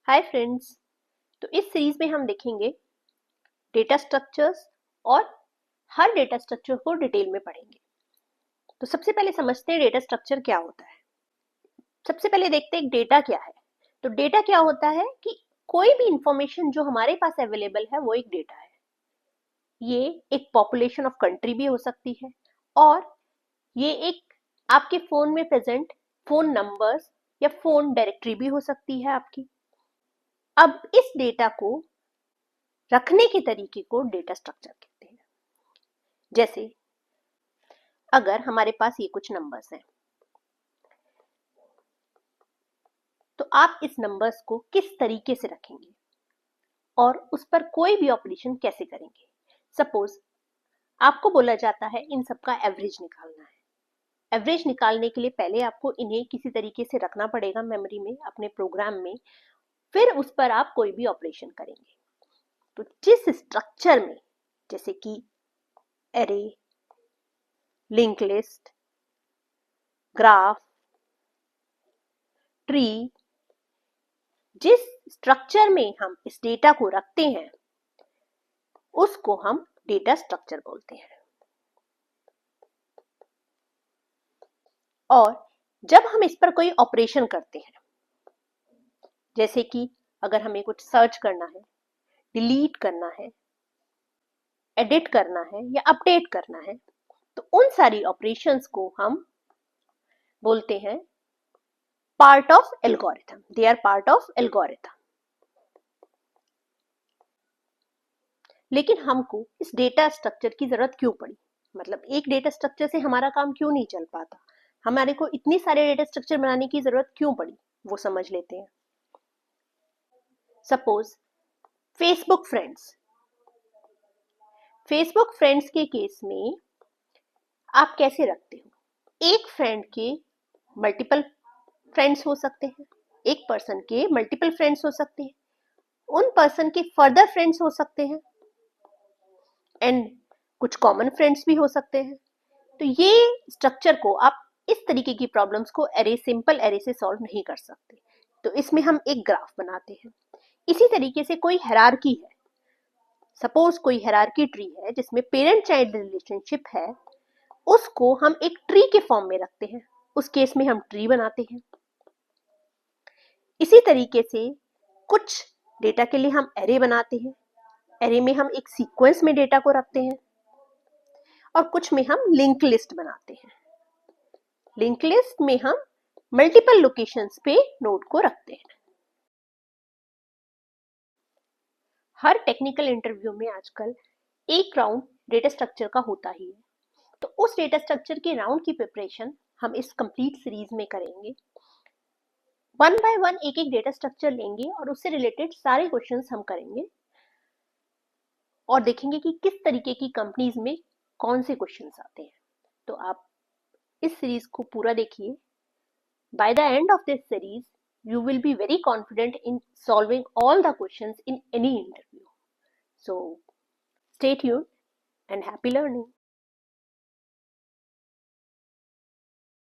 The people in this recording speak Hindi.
Hi friends. तो इस सीरीज में हम देखेंगे डेटा स्ट्रक्चर्स और हर डेटा स्ट्रक्चर को डिटेल में पढ़ेंगे। तो सबसे पहले समझते हैं डेटा स्ट्रक्चर क्या होता है। सबसे पहले देखते हैं डेटा क्या है। तो डेटा क्या होता है कि कोई भी इंफॉर्मेशन जो हमारे पास अवेलेबल है वो एक डेटा है। ये एक पॉपुलेशन ऑफ कंट्री भी हो सकती है और ये एक आपके फोन में प्रेजेंट फोन नंबर्स या फोन डायरेक्टरी भी हो सकती है आपकी। अब इस डेटा को रखने के तरीके को डेटा स्ट्रक्चर कहते हैं। जैसे अगर हमारे पास ये कुछ नंबर्स हैं तो आप इस नंबर्स को किस तरीके से रखेंगे और उस पर कोई भी ऑपरेशन कैसे करेंगे। सपोज आपको बोला जाता है इन सबका एवरेज निकालना है। एवरेज निकालने के लिए पहले आपको इन्हें किसी तरीके से रखना पड़ेगा मेमोरी में, अपने प्रोग्राम में, फिर उस पर आप कोई भी ऑपरेशन करेंगे। तो जिस स्ट्रक्चर में, जैसे कि array, link list, graph, tree, जिस स्ट्रक्चर में हम इस डेटा को रखते हैं उसको हम डेटा स्ट्रक्चर बोलते हैं। और जब हम इस पर कोई ऑपरेशन करते हैं, जैसे कि अगर हमें कुछ सर्च करना है, डिलीट करना है, एडिट करना है या अपडेट करना है, तो उन सारी ऑपरेशंस को हम बोलते हैं part of algorithm. They are part of algorithm. लेकिन हमको इस डेटा स्ट्रक्चर की जरूरत क्यों पड़ी, मतलब एक डेटा स्ट्रक्चर से हमारा काम क्यों नहीं चल पाता, हमारे को इतनी सारे डेटा स्ट्रक्चर बनाने की जरूरत क्यों पड़ी, वो समझ लेते हैं। Suppose Facebook friends. Facebook friends के केस में आप कैसे रखते हो, एक फ्रेंड के मल्टीपल फ्रेंड्स हो सकते हैं, एक पर्सन के मल्टीपल फ्रेंड्स हो सकते हैं, उन पर्सन के फर्दर फ्रेंड्स हो सकते हैं एंड कुछ कॉमन फ्रेंड्स भी हो सकते हैं। तो ये स्ट्रक्चर को आप इस तरीके की प्रॉब्लम्स को एरे, सिंपल एरे से सॉल्व नहीं कर सकते। तो इसमें हम एक ग्राफ बनाते हैं। इसी तरीके से कोई हायरार्की है, सपोज कोई हायरार्की ट्री है जिसमें पेरेंट चाइल्ड रिलेशनशिप है, उसको हम एक ट्री के फॉर्म में रखते हैं। उस केस में हम ट्री बनाते हैं। इसी तरीके से कुछ डेटा के लिए हम एरे बनाते हैं। एरे में हम एक सीक्वेंस में डेटा को रखते हैं और कुछ में हम लिंक लिस्ट बनाते हैं। लिंक लिस्ट में हम मल्टीपल लोकेशंस पे नोड को रखते हैं। हर टेक्निकल इंटरव्यू में आजकल एक राउंड डेटा स्ट्रक्चर का होता ही है। तो उस डेटा स्ट्रक्चर के राउंड की प्रिपरेशन हम इस कंप्लीट सीरीज में करेंगे। वन बाय वन एक एक डेटा स्ट्रक्चर लेंगे और उससे रिलेटेड सारे क्वेश्चंस हम करेंगे और देखेंगे कि किस तरीके की कंपनीज में कौन से क्वेश्चंस आते हैं। तो आप इस सीरीज को पूरा देखिए। By the end of this series, you will be very confident in solving all the questions in any interview. So, stay tuned and happy learning.